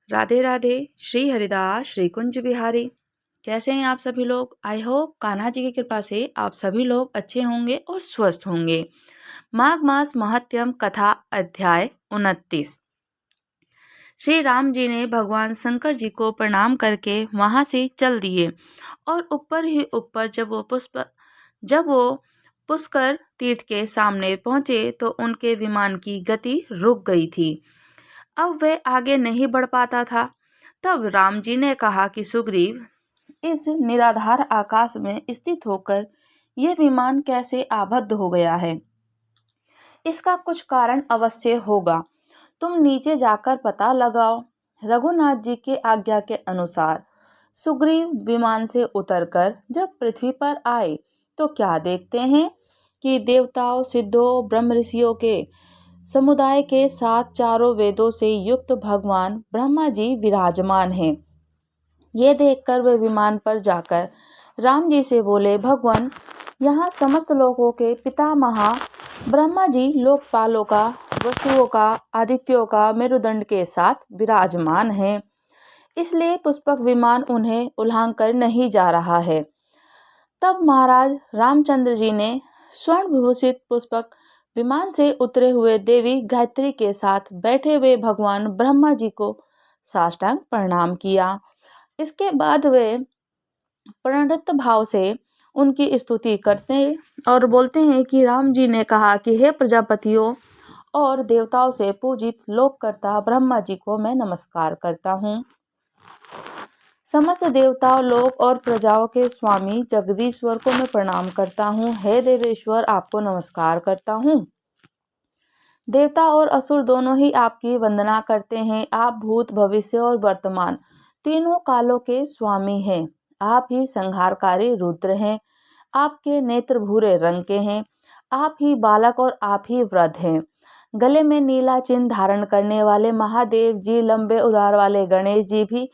राधे राधे। श्री हरिदास श्री कुंज बिहारी। कैसे हैं आप सभी लोग? आई होप कान्हा जी की कृपा से आप सभी लोग अच्छे होंगे और स्वस्थ होंगे। माघ मास महत्यम कथा अध्याय 29। श्री राम जी ने भगवान शंकर जी को प्रणाम करके वहां से चल दिए और ऊपर ही ऊपर जब वो पुष्कर तीर्थ के सामने पहुंचे तो उनके विमान की गति रुक गई थी। अब वह आगे नहीं बढ़ पाता था। तब राम जी ने कहा कि सुग्रीव, इस निराधार आकाश में स्थित होकर यह विमान कैसे आबद्ध हो गया है? इसका कुछ कारण अवश्य होगा। तुम नीचे जाकर पता लगाओ। रघुनाथ जी के आज्ञा के अनुसार सुग्रीव विमान से उतरकर जब पृथ्वी पर आए तो क्या देखते हैं कि देवताओं, सिद्धों, ब्रह्म ऋषियों के समुदाय के साथ चारों वेदों से युक्त भगवान ब्रह्मा जी विराजमान हैं। ये देखकर वे विमान पर जाकर राम जी से बोले, भगवान, यहाँ समस्त लोगों के पितामह ब्रह्मा जी लोकपालों का, वसुओं का, आदित्यों का मेरुदंड के साथ विराजमान हैं, इसलिए पुष्पक विमान उन्हें उल्लांघन कर नहीं जा रहा है। तब महाराज रामचंद्र जी ने स्वर्ण विभूषित पुष्पक विमान से उतरे हुए देवी गायत्री के साथ बैठे हुए भगवान ब्रह्मा जी को साष्टांग प्रणाम किया। इसके बाद वे प्रणत भाव से उनकी स्तुति करते और बोलते हैं कि राम जी ने कहा कि हे प्रजापतियों और देवताओं से पूजित लोककर्ता ब्रह्मा जी को मैं नमस्कार करता हूँ। समस्त देवताओं, लोक और प्रजाओं के स्वामी जगदीश्वर को मैं प्रणाम करता हूँ। हे देवेश्वर, आपको नमस्कार करता हूँ। देवता और असुर दोनों ही आपकी वंदना करते हैं। आप भूत, भविष्य और वर्तमान तीनों कालों के स्वामी हैं। आप ही संहारकारी रुद्र हैं। आपके नेत्र भूरे रंग के हैं। आप ही बालक और आप ही वृद्ध हैं। गले में नीला चिन्ह धारण करने वाले महादेव जी, लंबे उदर वाले गणेश जी भी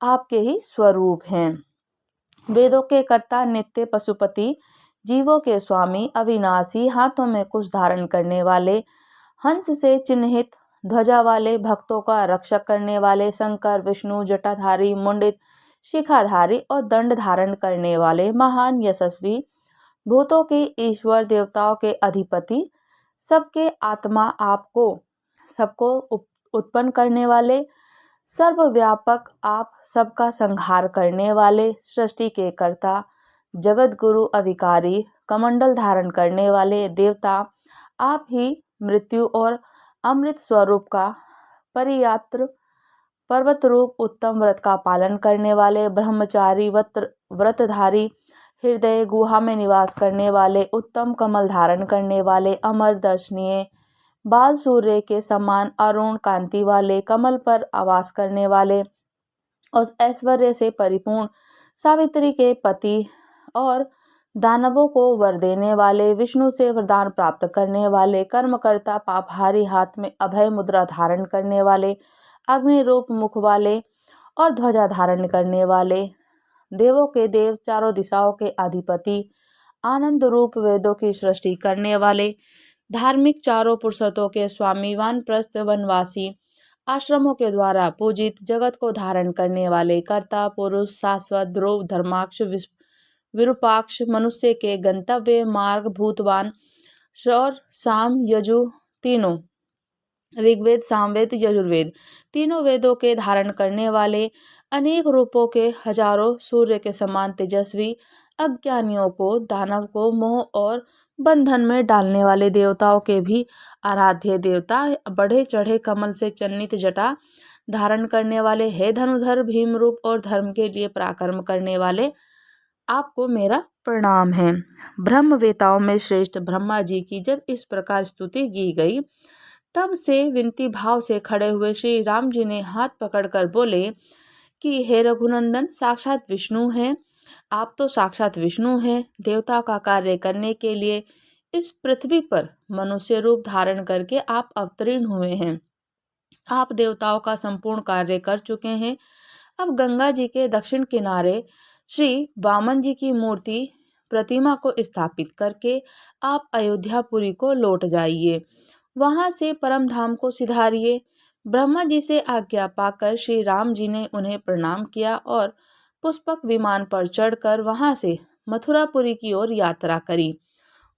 आपके ही स्वरूप हैं। वेदों के कर्ता, नित्य पशुपति, जीवों के स्वामी, अविनाशी, हाथों में कुश धारण करने वाले, हंस से चिन्हित ध्वजा वाले, भक्तों का रक्षक करने वाले शंकर, विष्णु, जटाधारी, मुंडित, शिखाधारी और दंड धारण करने वाले महान यशस्वी, भूतों के ईश्वर, देवताओं के अधिपति, सबके आत्मा, आपको सबको उत्पन्न करने वाले, सर्वव्यापक, आप सबका संहार करने वाले, सृष्टि के कर्ता, जगत गुरु, अविकारी, कमंडल धारण करने वाले देवता, आप ही मृत्यु और अमृत स्वरूप का परियात्र, पर्वत रूप उत्तम व्रत का पालन करने वाले, ब्रह्मचारी, व्रतधारी, हृदय गुहा में निवास करने वाले, उत्तम कमल धारण करने वाले, अमर, दर्शनीय, बाल सूर्य के समान अरुण कांति वाले, कमल पर आवास करने वाले और ऐश्वर्य से परिपूर्ण, सावित्री के पति और दानवों को वर देने वाले, विष्णु से वरदान प्राप्त करने वाले, कर्मकर्ता, पापहारी, हाथ में अभय मुद्रा धारण करने वाले, अग्नि रूप मुख वाले और ध्वजा धारण करने वाले, देवों के देव, चारों दिशाओं के अधिपति, आनंद रूप वेदों की सृष्टि करने वाले, धार्मिक, चारों पुरुषों के स्वामी, वानप्रस्थ वनवासी, आश्रमों के द्वारा पूजित, जगत को धारण करने वाले, कर्ता पुरुष, शाश्वत, ध्रुव, धर्माक्ष, विरूपाक्ष, मनुष्य के गंतव्य मार्ग, भूतवान और साम यजु तीनों, ऋग्वेद, सामवेद, यजुर्वेद तीनों वेदों के धारण करने वाले, अनेक रूपों के, हजारों सूर्य के समान तेजस्वी, अज्ञानियों को, दानव को मोह और बंधन में डालने वाले, देवताओं के भी आराध्य देवता, बढ़े चढ़े कमल से चन्नित जटा धारण करने वाले, हे धनुधर, भीम रूप और धर्म के लिए पराक्रम करने वाले, आपको मेरा प्रणाम है। ब्रह्मवेताओं में श्रेष्ठ ब्रह्मा जी की जब इस प्रकार स्तुति की गई, तब से विनती भाव से खड़े हुए श्री राम जी ने हाथ पकड़कर बोले कि हे रघुनंदन, साक्षात विष्णु हैं। आप तो साक्षात विष्णु हैं। देवता का कार्य करने के लिए इस पृथ्वी पर मनुष्य रूप धारण करके आप अवतीर्ण हुए हैं। आप देवताओं का संपूर्ण कार्य कर चुके हैं। अब गंगा जी के दक्षिण किनारे श्री वामन जी की मूर्ति प्रतिमा को स्थापित करके आप अयोध्यापुरी को लौट जाइए। वहां से परम धाम को सिधारिए। ब्रह्मा जी से आज्ञा पाकर श्री राम जी ने उन्हें प्रणाम किया और पुष्पक विमान पर चढ़कर वहां से मथुरापुरी की ओर यात्रा करी।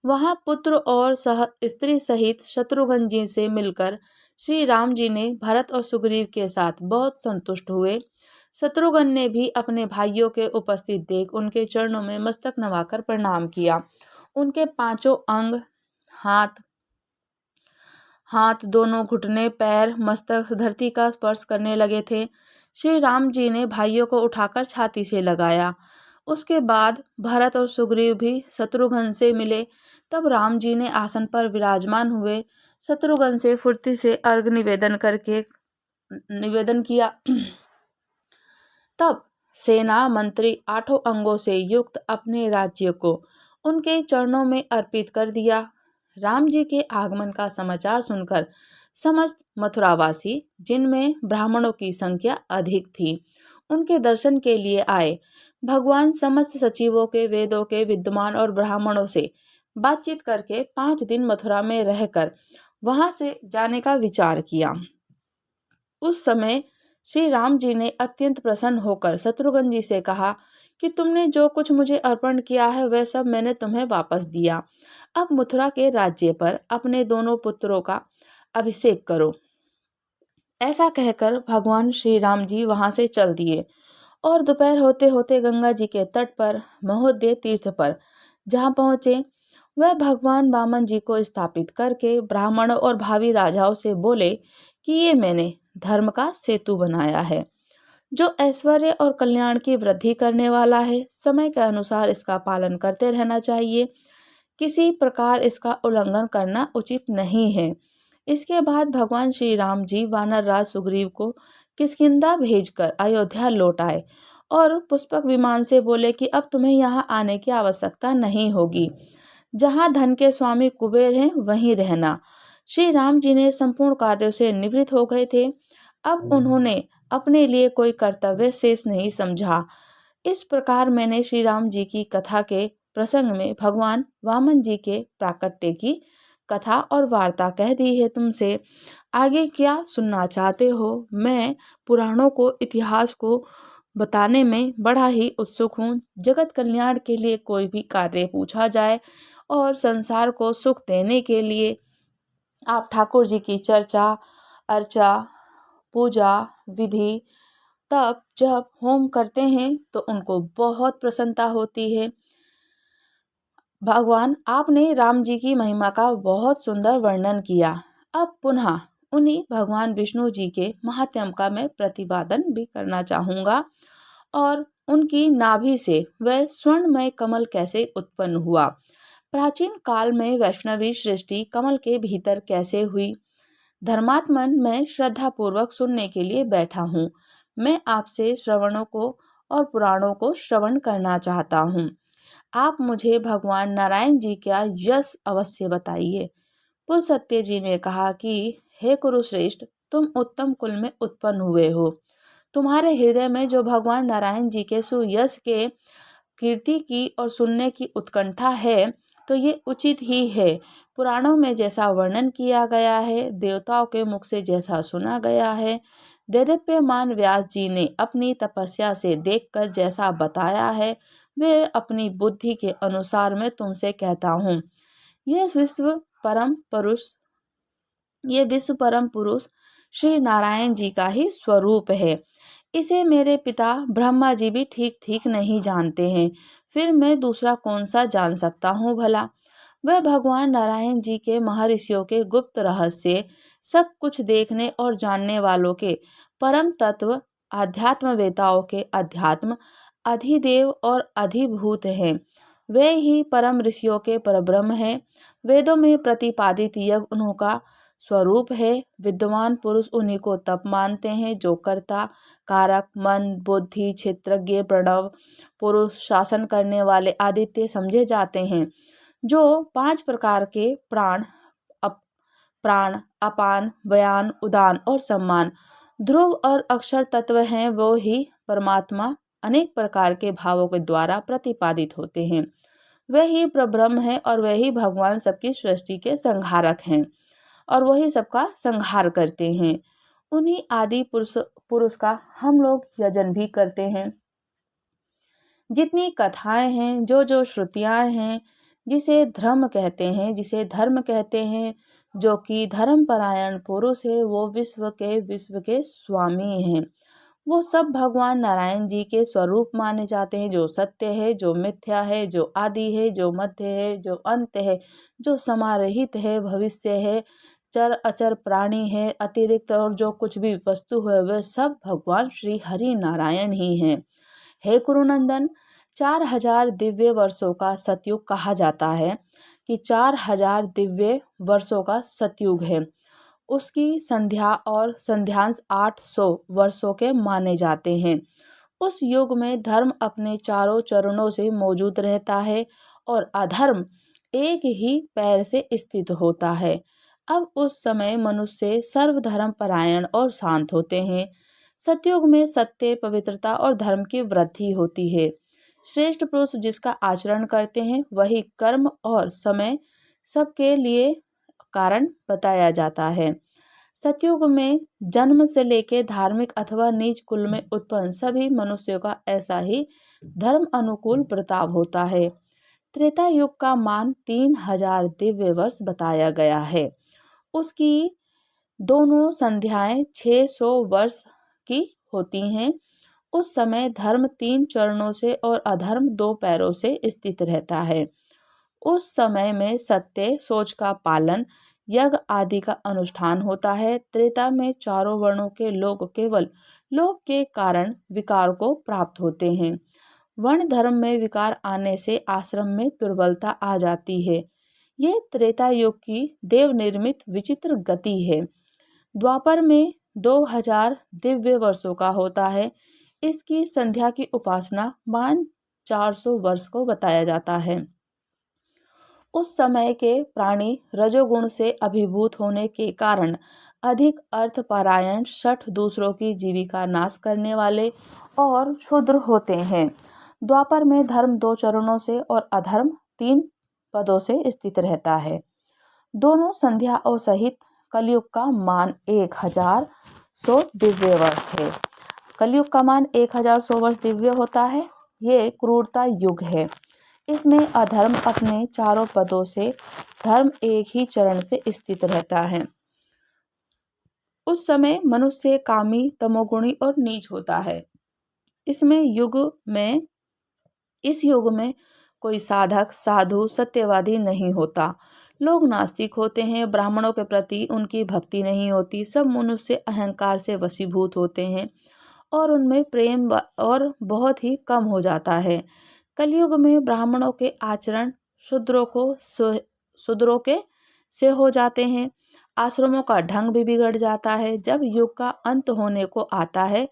वहां पुत्र और स्त्री सहित शत्रुघ्न जी से मिलकर श्री राम जी ने भरत और सुग्रीव के साथ बहुत संतुष्ट हुए। शत्रुघ्न ने भी अपने भाइयों के उपस्थित देख उनके चरणों में मस्तक नवाकर प्रणाम किया। उनके पांचों अंग, हाथ हाथ दोनों घुटने, पैर, मस्तक धरती का स्पर्श करने लगे थे। श्री राम जी ने भाइयों को उठाकर छाती से लगाया। उसके बाद भरत और सुग्रीव भी शत्रुघ्न से मिले। तब राम जी ने आसन पर विराजमान हुए शत्रुघ्न से फुर्ती से अर्घ निवेदन किया। तब सेना मंत्री 8 अंगों से युक्त अपने राज्य को उनके चरणों में अर्पित कर दिया। राम जी के आगमन का समाचार सुनकर समस्त मथुरावासी, जिनमें ब्राह्मणों की संख्या अधिक थी, उनके दर्शन के लिए आए। भगवान समस्त सचिवों के, वेदों के विद्वान और ब्राह्मणों से बातचीत करके 5 दिन मथुरा में रहकर वहां से जाने का विचार किया। उस समय श्री राम जी ने अत्यंत प्रसन्न होकर शत्रुघ्न जी से कहा कि तुमने जो कुछ मुझे अर्पण किया है वह सब मैंने तुम्हें वापस दिया। अब मथुरा के राज्य पर अपने दोनों पुत्रों का अभिषेक करो। ऐसा कहकर भगवान श्री राम जी वहां से चल दिए और दोपहर होते होते गंगा जी के तट पर महोदय तीर्थ पर जहाँ पहुंचे, वह भगवान वामन जी को स्थापित करके ब्राह्मणों और भावी राजाओं से बोले कि ये मैंने धर्म का सेतु बनाया है, जो ऐश्वर्य और कल्याण की वृद्धि करने वाला है। समय के अनुसार इसका पालन करते रहना चाहिए, किसी प्रकार इसका उल्लंघन करना उचित नहीं है। इसके बाद भगवान श्री राम जी वानर राज सुग्रीव को किष्किंधा भेजकर अयोध्या लौट आए और पुष्पक विमान से बोले कि अब तुम्हें यहाँ आने की आवश्यकता नहीं होगी। जहाँ धन के स्वामी कुबेर हैं वहीं रहना। श्री राम जी ने संपूर्ण कार्यों से निवृत्त हो गए थे। अब उन्होंने अपने लिए कोई कर्तव्य शेष नहीं समझा। इस प्रकार मैंने श्री राम जी की कथा के प्रसंग में भगवान वामन जी के प्राकट्य की कथा और वार्ता कह दी है तुमसे। आगे क्या सुनना चाहते हो? मैं पुराणों को, इतिहास को बताने में बड़ा ही उत्सुक हूँ। जगत कल्याण के लिए कोई भी कार्य पूछा जाए और संसार को सुख देने के लिए आप ठाकुर जी की चर्चा, अर्चा, पूजा, विधि, तप, जप, होम करते हैं तो उनको बहुत प्रसन्नता होती है। भगवान, आपने राम जी की महिमा का बहुत सुंदर वर्णन किया। अब पुनः उन्हीं भगवान विष्णु जी के महात्म्य का मैं प्रतिपादन भी करना चाहूँगा और उनकी नाभि से वह स्वर्णमय कमल कैसे उत्पन्न हुआ, प्राचीन काल में वैष्णवी सृष्टि कमल के भीतर कैसे हुई। धर्मात्मन, मैं श्रद्धा पूर्वक सुनने के लिए बैठा हूँ। मैं आपसे श्रवणों को और पुराणों को श्रवण करना चाहता हूँ। आप मुझे भगवान नारायण जी का यश अवश्य बताइए। पुलस्त्य जी ने कहा कि हे कुरुश्रेष्ठ, तुम उत्तम कुल में उत्पन्न हुए हो। तुम्हारे हृदय में जो भगवान नारायण जी के सुयश के कीर्ति की और सुनने की उत्कंठा है, तो ये उचित ही है। पुराणों में जैसा वर्णन किया गया है, देवताओं के मुख से जैसा सुना गया है, देदीप्यमान व्यास जी ने अपनी तपस्या से देखकर जैसा बताया है, वे अपनी बुद्धि के अनुसार मैं तुमसे कहता हूँ। यह विश्व परम पुरुष श्री नारायण जी का ही स्वरूप है। इसे मेरे पिता ब्रह्मा जी भी ठीक ठीक नहीं जानते हैं, फिर मैं दूसरा कौन सा जान सकता हूँ भला। वह भगवान नारायण जी के महर्षियों के गुप्त रहस्य, सब कुछ देखने और जानने वालों के परम तत्व, आध्यात्मवेताओं के अध्यात्म, अधिदेव और अधिभूत हैं। वे ही परम ऋषियों के परब्रह्म हैं। वेदों में प्रतिपादित यज्ञ उनका स्वरूप है। विद्वान पुरुष उन्हीं को तप मानते हैं जो कर्ता, कारक, मन, बुद्धि, क्षेत्रज्ञ, प्रणव पुरुष, शासन करने वाले आदित्य समझे जाते हैं। जो 5 प्रकार के प्राण, अपान, व्यान, उदान और सम्मान, ध्रुव और अक्षर तत्व हैं, वो ही परमात्मा अनेक प्रकार के भावों के द्वारा प्रतिपादित होते हैं। वही प्रब्रह्म है और वही भगवान सबकी सृष्टि के संहारक हैं और वही सबका संहार करते हैं। उन्हीं आदि पुरुष का हम लोग यजन भी करते हैं। जितनी कथाएं हैं, जो जो श्रुतियां हैं, जिसे धर्म कहते हैं, जो कि धर्मपरायण पुरुष है, वो विश्व के स्वामी हैं। वो सब भगवान नारायण जी के स्वरूप माने जाते हैं, जो सत्य है, जो मिथ्या है, जो आदि है, जो मध्य है, जो अंत है, जो समारहित है, भविष्य है, चर अचर प्राणी है, अतिरिक्त और जो कुछ भी वस्तु है, वह सब भगवान श्री हरि नारायण ही हैं। हे कुरुनंदन, 4000 दिव्य वर्षों का सतयुग कहा जाता है कि 4000 दिव्य वर्षों का सतयुग है। उसकी संध्या और संध्यांश 800 वर्षों के माने जाते हैं। उस युग में धर्म अपने चारों चरणों से मौजूद रहता है और अधर्म एक ही पैर से स्थित होता है। अब उस समय मनुष्य सर्वधर्म परायण और शांत होते हैं। सतयुग में सत्य, पवित्रता और धर्म की वृद्धि होती है। श्रेष्ठ पुरुष जिसका आचरण करते हैं वही कर्म और समय सबके लिए कारण बताया जाता है। सतयुग में जन्म से लेकर धार्मिक अथवा नीच कुल में उत्पन्न सभी मनुष्यों का ऐसा ही धर्म अनुकूल बर्ताव होता है। त्रेता युग का मान 3000 दिव्य वर्ष बताया गया है। उसकी दोनों संध्याएं 600 वर्ष की होती हैं। उस समय धर्म 3 चरणों से और अधर्म 2 पैरों से स्थित रहता है। उस समय में सत्य, सोच का पालन, यज्ञ आदि का अनुष्ठान होता है। त्रेता में चारों वर्णों के लोग केवल लोभ के कारण विकार को प्राप्त होते हैं। वर्ण धर्म में विकार आने से आश्रम में दुर्बलता आ जाती है। ये त्रेता युग की देव निर्मित विचित्र गति है। द्वापर में 2000 दिव्य वर्षों का होता है। इसकी संध्या की उपासना मान 400 वर्ष को बताया जाता है। उस समय के प्राणी रजोगुण से अभिभूत होने के कारण अधिक अर्थपरायण, शठ दूसरों की जीविका नाश करने वाले और क्षुद्र होते हैं। द्वापर में धर्म 2 चरणों से और अधर्म 3 पदों से स्थित रहता है। दोनों संध्या और सहित कलयुग का मान 1100 दिव्य वर्ष है। कलयुग का मान 1100 वर्ष दिव्य होता है। ये क्रूरता युग है। इसमें अधर्म अपने चारों पदों से, धर्म एक ही चरण से स्थित रहता है। उस समय मनुष्य कामी, तमोगुणी और नीच होता है। इस युग में कोई साधक, साधु, सत्यवादी नहीं होता। लोग नास्तिक होते हैं। ब्राह्मणों के प्रति उनकी भक्ति नहीं होती। सब मनुष्य अहंकार से वशीभूत होते हैं और उनमें प्रेम और बहुत ही कम हो जाता है। कलयुग में ब्राह्मणों के आचरण शूद्रों के से हो जाते हैं। आश्रमों का ढंग भी बिगड़ जाता है। जब युग का अंत होने को आता है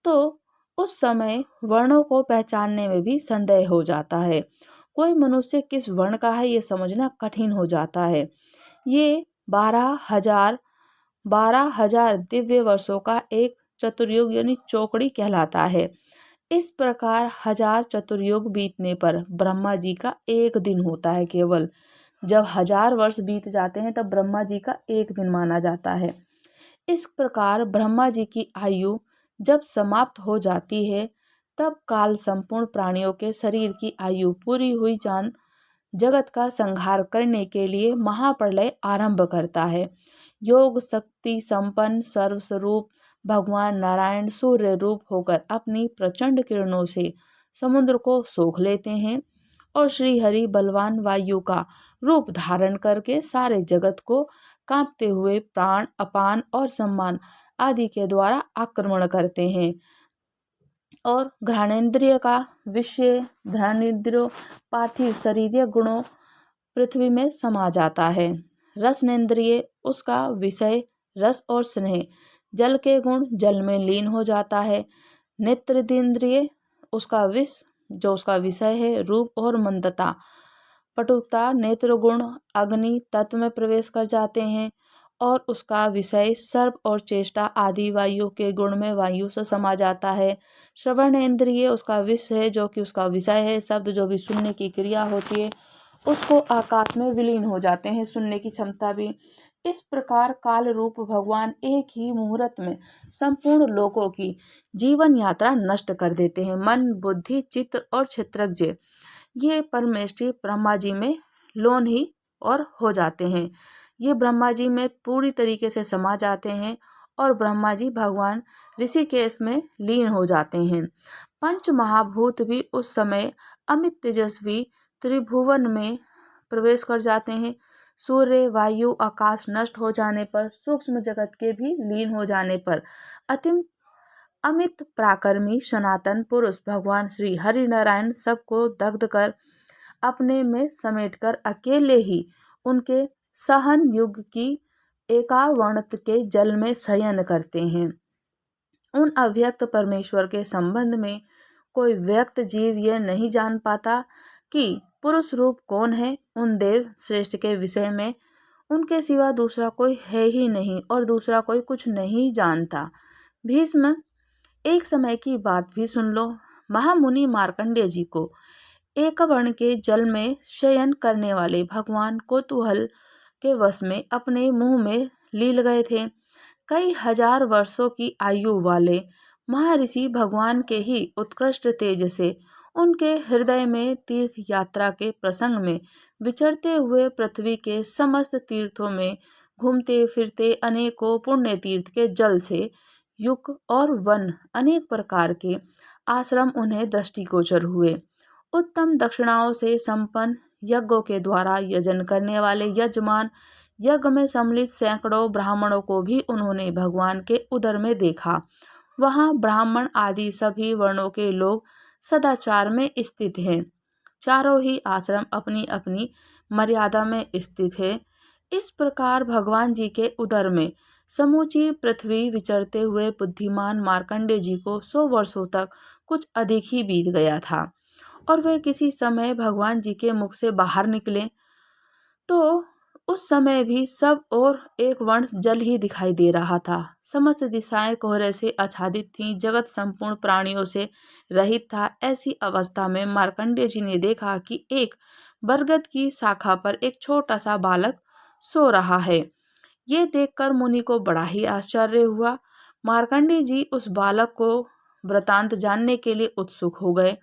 तो उस समय वर्णों को पहचानने में भी संदेह हो जाता है। कोई मनुष्य किस वर्ण का है ये समझना कठिन हो जाता है। ये 12,000 दिव्य वर्षों का एक चतुर्युग यानी चौकड़ी कहलाता है। इस प्रकार 1000 चतुर्युग बीतने पर ब्रह्मा जी का एक दिन होता है केवल। जब 1000 वर्ष बीत जाते हैं तब ब्रह्मा जी का एक दिन माना जाता है। इस प्रकार ब्रह्मा जी की आयु जब समाप्त हो जाती है तब काल संपूर्ण प्राणियों के शरीर की आयु पूरी हुई जान जगत का संहार करने के लिए महाप्रलय आरंभ करता है। योग शक्ति संपन्न सर्वस्वरूप भगवान नारायण सूर्य रूप होकर अपनी प्रचंड किरणों से समुद्र को सोख लेते हैं और श्री हरि बलवान वायु का रूप धारण करके सारे जगत को कांपते हुए प्राण, अपान और सम्मान आदि के द्वारा आक्रमण करते हैं और घ्राणेन्द्रिय का विषय घ्राणेन्द्रियों पार्थिव शरीरीय गुणों पृथ्वी में समा जाता है। रसनेन्द्रिय उसका विषय रस और स्नेह, जल के गुण जल में लीन हो जाता है। नेत्रेंद्रिय उसका उसका विषय है रूप और मंदता, पटुता नेत्र गुण अग्नि तत्व में प्रवेश कर जाते हैं और उसका विषय सर्प और चेष्टा आदि वायु के गुण में वायु से समा जाता है। श्रवण इंद्रिय उसका विषय है जो कि उसका विषय है शब्द जो भी सुनने की क्रिया होती है उसको आकाश में विलीन हो जाते हैं, सुनने की क्षमता भी। इस प्रकार काल रूप भगवान एक ही मुहूर्त में संपूर्ण लोकों की जीवन यात्रा नष्ट कर देते हैं। मन, बुद्धि, चित्त और क्षेत्रज्ञ ये परमेष्ठी ब्रह्मा जी में लोन ही और हो जाते हैं। ये ब्रह्मा जी में पूरी तरीके से समा जाते हैं और ब्रह्मा जी भगवान ऋषिकेश में लीन हो जाते हैं। पंच महाभूत भी उस समय अमित तेजस्वी त्रिभुवन में प्रवेश कर जाते हैं। सूर्य, वायु, आकाश नष्ट हो जाने पर, सूक्ष्म जगत के भी लीन हो जाने पर अतिम अमित पराक्रमी सनातन पुरुष भगवान श्री हरि नारायण सबको दग्ध कर अपने में समेटकर अकेले ही उनके सहन युग की एकावनत के जल में शयन करते हैं। उन अव्यक्त परमेश्वर के संबंध में कोई व्यक्त जीव ये नहीं जान पाता कि पुरुष रूप कौन है। उन देव श्रेष्ठ के विषय में उनके सिवा दूसरा कोई है ही नहीं और दूसरा कोई कुछ नहीं जानता। भीष्म, एक समय की बात भी सुन लो। महामुनि मार्कंडेय जी को एकवर्ण के जल में शयन करने वाले भगवान कौतूहल के वश में अपने मुंह में लील गए थे। कई हजार वर्षों की आयु वाले महर्षि भगवान के ही उत्कृष्ट तेज से उनके हृदय में तीर्थ यात्रा के प्रसंग में विचरते हुए पृथ्वी के समस्त तीर्थों में घूमते फिरते अनेकों पुण्य तीर्थ के जल से युग और वन अनेक प्रकार के आश्रम उन्हें दृष्टिगोचर हुए। उत्तम दक्षिणाओं से संपन्न यज्ञों के द्वारा यजन करने वाले यजमान, यज्ञ में सम्मिलित सैकड़ों ब्राह्मणों को भी उन्होंने भगवान के उदर में देखा। वहाँ ब्राह्मण आदि सभी वर्णों के लोग सदाचार में स्थित हैं। चारों ही आश्रम अपनी अपनी मर्यादा में स्थित है। इस प्रकार भगवान जी के उदर में समूची पृथ्वी विचरते हुए बुद्धिमान मार्कंडेय जी को 100 वर्षों तक कुछ अधिक ही बीत गया था और वे किसी समय भगवान जी के मुख से बाहर निकले तो उस समय भी सब और एक वर्ण जल ही दिखाई दे रहा था। समस्त दिशाएं कोहरे से आच्छादित थीं, जगत संपूर्ण प्राणियों से रहित था। ऐसी अवस्था में मार्कंडेय जी ने देखा कि एक बरगद की शाखा पर एक छोटा सा बालक सो रहा है। ये देखकर मुनि को बड़ा ही आश्चर्य हुआ। मार्कंडेय जी उस बालक को वृतांत जानने के लिए उत्सुक हो गए।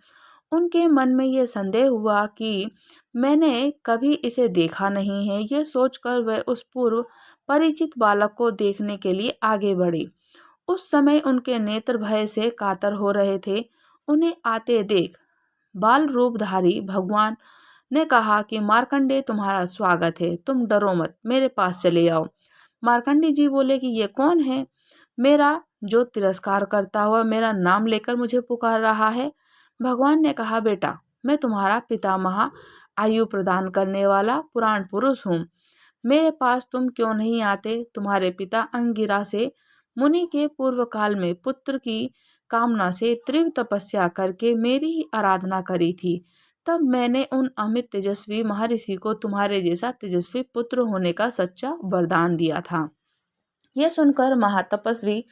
उनके मन में यह संदेह हुआ कि मैंने कभी इसे देखा नहीं है। ये सोचकर वह उस पूर्व परिचित बालक को देखने के लिए आगे बढ़े। उस समय उनके नेत्र भय से कातर हो रहे थे। उन्हें आते देख बाल रूपधारी भगवान ने कहा कि मार्कंडेय, तुम्हारा स्वागत है, तुम डरो मत, मेरे पास चले आओ। मार्कंडेय जी बोले कि ये कौन है मेरा जो तिरस्कार करता हुआ मेरा नाम लेकर मुझे पुकार रहा है। भगवान ने कहा, बेटा, मैं तुम्हारा पितामह, आयु प्रदान करने वाला पुराण पुरुष हूँ। मेरे पास तुम क्यों नहीं आते? तुम्हारे पिता अंगिरा से मुनि के पूर्व काल में पुत्र की कामना से तीव्र तपस्या करके मेरी ही आराधना करी थी। तब मैंने उन अमित तेजस्वी महर्षि को तुम्हारे जैसा तेजस्वी पुत्र होने का सच्चा वरदान दिया था। यह सुनकर महातपस्वी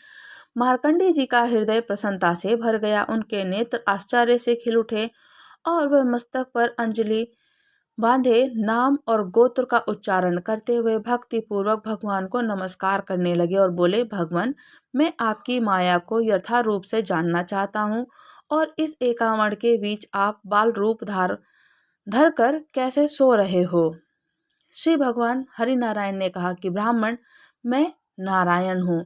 मार्कंडेय जी का हृदय प्रसन्नता से भर गया। उनके नेत्र आश्चर्य से खिल उठे और वह मस्तक पर अंजलि बांधे नाम और गोत्र का उच्चारण करते हुए भक्ति पूर्वक भगवान को नमस्कार करने लगे और बोले, भगवान, मैं आपकी माया को यथा रूप से जानना चाहता हूँ और इस एकावण के बीच आप बाल रूप धर कर कैसे सो रहे हो? श्री भगवान हरिनारायण ने कहा कि ब्राह्मण, मैं नारायण हूँ,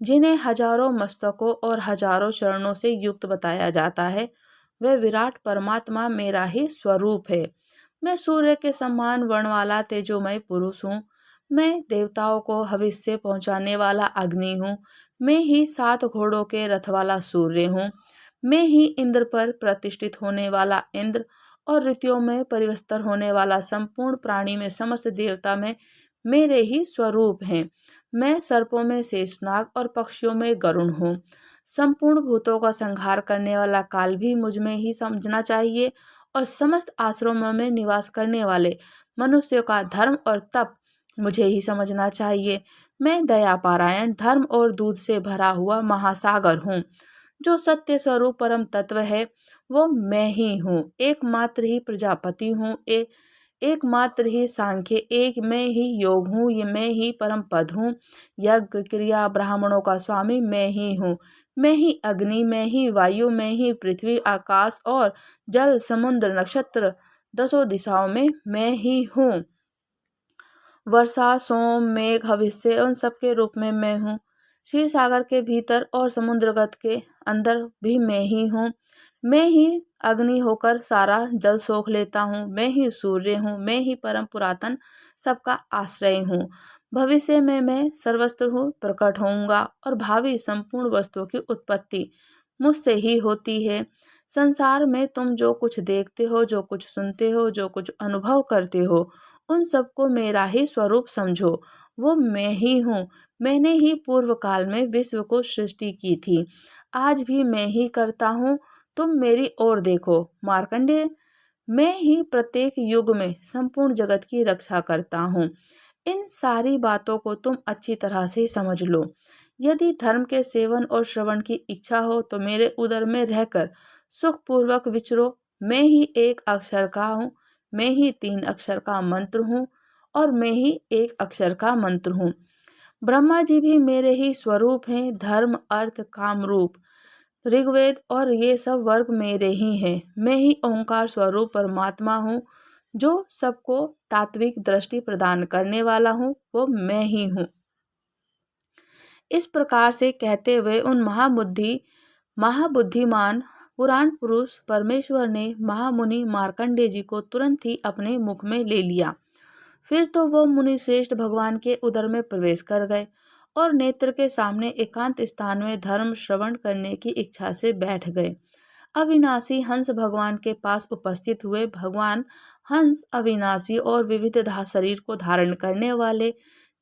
जिन्हें हजारों मस्तकों और हजारों चरणों से युक्त बताया जाता है। वह विराट परमात्मा मेरा ही स्वरूप है। मैं सूर्य के समान वर्ण वाला तेजोमय पुरुष हूँ। मैं देवताओं को हविष्य पहुँचाने वाला अग्नि हूँ। मैं ही 7 घोड़ों के रथ वाला सूर्य हूँ। मैं ही इंद्र पर प्रतिष्ठित होने वाला इंद्र और ऋतुओं में परिवस्तर होने वाला संपूर्ण प्राणी में समस्त देवता में मेरे ही स्वरूप हैं। मैं सर्पों में शेषनाग और पक्षियों में गरुण हूँ। संपूर्ण भूतों का संहार करने वाला काल भी मुझ में ही समझना चाहिए और समस्त आश्रमों में निवास करने वाले मनुष्यों का धर्म और तप मुझे ही समझना चाहिए। मैं दया पारायण, धर्म और दूध से भरा हुआ महासागर हूँ। जो सत्य स्वरूप परम तत्व है वो मैं ही हूँ। एकमात्र ही प्रजापति हूँ। एकमात्र ही सांख्य, एक मैं ही योग हूँ, ये मैं ही परम पद हूँ। यज्ञ क्रिया ब्राह्मणों का स्वामी मैं ही हूँ। मैं ही अग्नि, मैं ही वायु, मैं ही पृथ्वी आकाश और जल समुद्र नक्षत्र दसों दिशाओं में मैं ही हूँ। वर्षा सोम मेघ भविष्य उन सबके रूप में मैं हूँ। क्षीर सागर के भीतर और समुद्रगत के अंदर भी मैं ही हूँ। मैं ही अग्नि होकर सारा जल सोख लेता हूँ। मैं ही सूर्य हूँ। मैं ही परम पुरातन सबका आश्रय हूँ। भविष्य में मैं सर्वस्त्र हूँ, प्रकट होऊंगा और भावी संपूर्ण वस्तुओं की उत्पत्ति मुझसे ही होती है। संसार में तुम जो कुछ देखते हो, जो कुछ सुनते हो, जो कुछ अनुभव करते हो, उन सबको मेरा ही स्वरूप समझो। वो मैं ही हूँ। मैंने ही पूर्व काल में विश्व को सृष्टि की थी। आज भी मैं ही करता हूँ। तुम मेरी ओर देखो मार्कंडेय। मैं ही प्रत्येक युग में संपूर्ण जगत की रक्षा करता हूँ। इन सारी बातों को तुम अच्छी तरह से समझ लो। यदि धर्म के सेवन और श्रवण की इच्छा हो तो मेरे उदर में रहकर सुखपूर्वक विचरो। मैं ही एक अक्षर का हूँ। मैं ही 3 अक्षर का मंत्र हूँ और मैं ही एक अक्षर का मंत्र हूँ। ब्रह्मा जी भी मेरे ही स्वरूप हैं। धर्म अर्थ काम रूप ऋग्वेद और ये सब वर्ग मेरे ही हैं। मैं ही ओंकार स्वरूप परमात्मा हूँ। जो सबको तात्विक दृष्टि प्रदान करने वाला हूँ, वो मैं ही हूँ। इस प्रकार से कहते हुए उन महाबुद्धिमान पुराण पुरुष परमेश्वर ने महामुनि मार्कंडेय जी को तुरंत ही अपने मुख में ले लिया। फिर तो वो मुनि श्रेष्ठ भगवान के उदर में प्रवेश कर गए और नेत्र के सामने एकांत स्थान में धर्म श्रवण करने की इच्छा से बैठ गए। अविनाशी हंस भगवान के पास उपस्थित हुए। भगवान हंस अविनाशी और विविधधा शरीर को धारण करने वाले,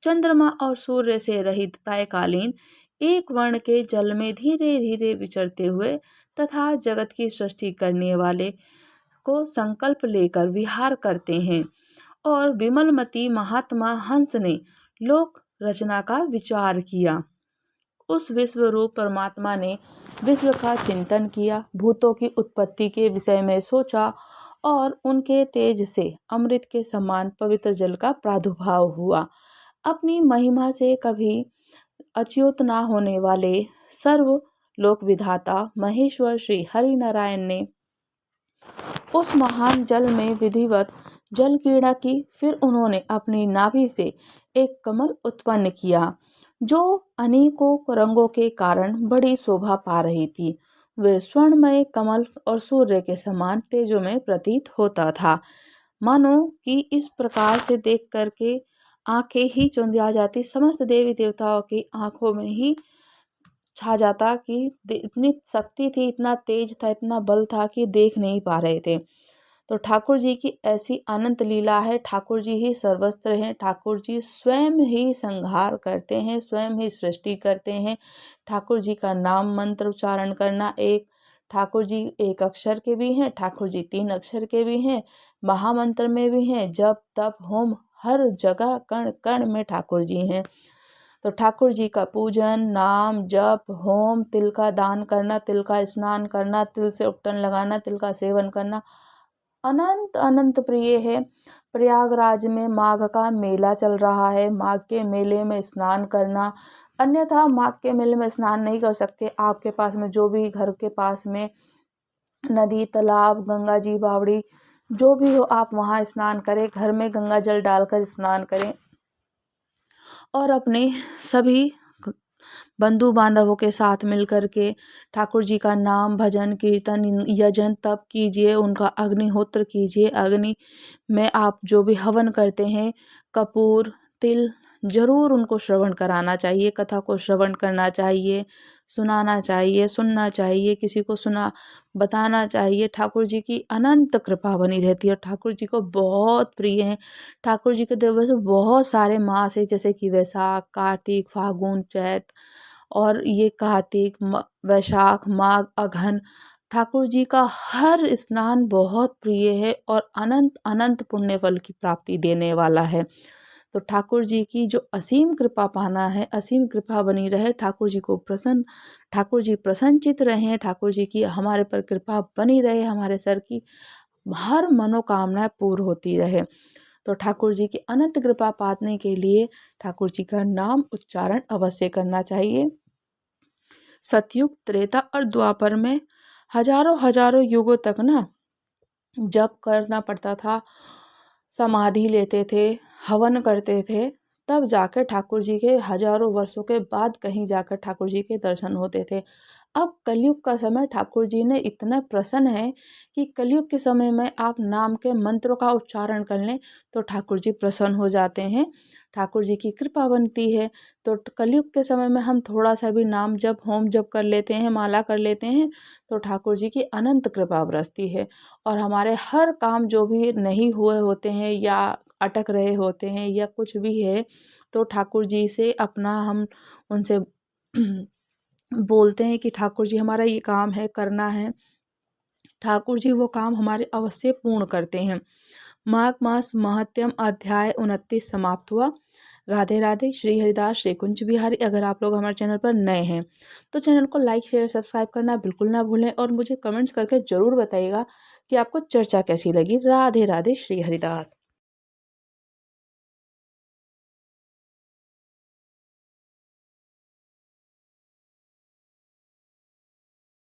चंद्रमा और सूर्य से रहित प्रायकालीन एक वर्ण के जल में धीरे धीरे विचरते हुए तथा जगत की सृष्टि करने वाले को संकल्प लेकर विहार करते हैं। और विमलमती महात्मा हंस ने लोक रचना का विचार किया। उस विश्व रूप परमात्मा ने विश्व का चिंतन किया, भूतों की उत्पत्ति के विषय में सोचा और उनके तेज से अमृत के समान पवित्र जल का प्रादुर्भाव हुआ। अपनी महिमा से कभी अच्युत न होने वाले सर्व लोक विधाता महेश्वर श्री हरि नारायण ने उस महान जल में विधिवत जल क्रीड़ा की। फिर उन्होंने अपनी नाभि से एक कमल उत्पन्न किया जो अनेकों रंगों के कारण बड़ी शोभा पा रही थी। वे स्वर्णमय कमल और सूर्य के समान तेजोमय प्रतीत होता था। मानो कि इस प्रकार से देख करके आंखें ही चौंधिया जाती। समस्त देवी देवताओं की आंखों में ही छा जाता कि इतनी शक्ति थी, इतना तेज था, इतना बल था कि देख नहीं पा रहे थे। तो ठाकुर जी की ऐसी अनंत लीला है। ठाकुर जी ही सर्वस्त्र हैं। ठाकुर जी स्वयं ही संहार करते हैं, स्वयं ही सृष्टि करते हैं। ठाकुर जी का नाम मंत्र उच्चारण करना एक, ठाकुर जी एक अक्षर के भी हैं, ठाकुर जी 3 अक्षर के भी हैं, महामंत्र में भी हैं, जप तप होम हर जगह कण कण में ठाकुर जी हैं। तो ठाकुर जी का पूजन, नाम जप होम, तिल का दान करना, तिल का स्नान करना, तिल से उपटन लगाना, तिल का सेवन करना अनंत अनंत प्रिय है। प्रयागराज में माघ का मेला चल रहा है। माघ के मेले में स्नान करना, अन्यथा माघ के मेले में स्नान नहीं कर सकते। आपके पास में जो भी घर के पास में नदी तालाब गंगा जी बावड़ी जो भी हो, आप वहाँ स्नान करें। घर में गंगा जल डालकर स्नान करें और अपने सभी बंधु बांधवों के साथ मिलकर के ठाकुर जी का नाम भजन कीर्तन यजन तप कीजिए, उनका अग्निहोत्र कीजिए। अग्नि में आप जो भी हवन करते हैं, कपूर तिल जरूर उनको श्रवण कराना चाहिए, कथा को श्रवण करना चाहिए, सुनाना चाहिए, सुनना चाहिए, किसी को बताना चाहिए। ठाकुर जी की अनंत कृपा बनी रहती है और ठाकुर जी को बहुत प्रिय हैं। ठाकुर जी के दिवस बहुत सारे मास है, जैसे कि वैशाख कार्तिक फागुन चैत और ये कार्तिक वैशाख माघ अघन। ठाकुर जी का हर स्नान बहुत प्रिय है और अनंत अनंत पुण्य फल की प्राप्ति देने वाला है। तो ठाकुर जी की जो असीम कृपा पाना है, असीम कृपा बनी रहे। ठाकुर जी प्रसन्नचित रहें। ठाकुर जी की हमारे पर कृपा बनी रहे। हमारे सर की हर मनोकामना पूर्ण होती रहे। तो ठाकुर जी की अनंत कृपा पाने के लिए ठाकुर जी का नाम उच्चारण अवश्य करना चाहिए। सतयुग, त्रेता और द्वापर में हजारों हजारों युगों तक ना जप करना पड़ता था, समाधि लेते थे, हवन करते थे, तब जाकर ठाकुर जी के हजारों वर्षों के बाद कहीं जाकर ठाकुर जी के दर्शन होते थे। अब कलयुग का समय ठाकुर जी ने इतना प्रसन्न है कि कलयुग के समय में आप नाम के मंत्रों का उच्चारण कर लें तो ठाकुर जी प्रसन्न हो जाते हैं, ठाकुर जी की कृपा बनती है। तो कलयुग के समय में हम थोड़ा सा भी नाम जप, होम जप कर लेते हैं, माला कर लेते हैं तो ठाकुर जी की अनंत कृपा बरसती है और हमारे हर काम जो भी नहीं हुए होते हैं या अटक रहे होते हैं या कुछ भी है तो ठाकुर जी से अपना हम उनसे बोलते हैं कि ठाकुर जी हमारा ये काम है, करना है। ठाकुर जी वो काम हमारे अवश्य पूर्ण करते हैं। माघ मास महात्म्य अध्याय 29 समाप्त हुआ। राधे राधे। श्री हरिदास श्री कुंज बिहारी। अगर आप लोग हमारे चैनल पर नए हैं तो चैनल को लाइक शेयर सब्सक्राइब करना बिल्कुल ना भूलें और मुझे कमेंट्स करके ज़रूर बताइएगा कि आपको चर्चा कैसी लगी। राधे राधे। श्री हरिदास।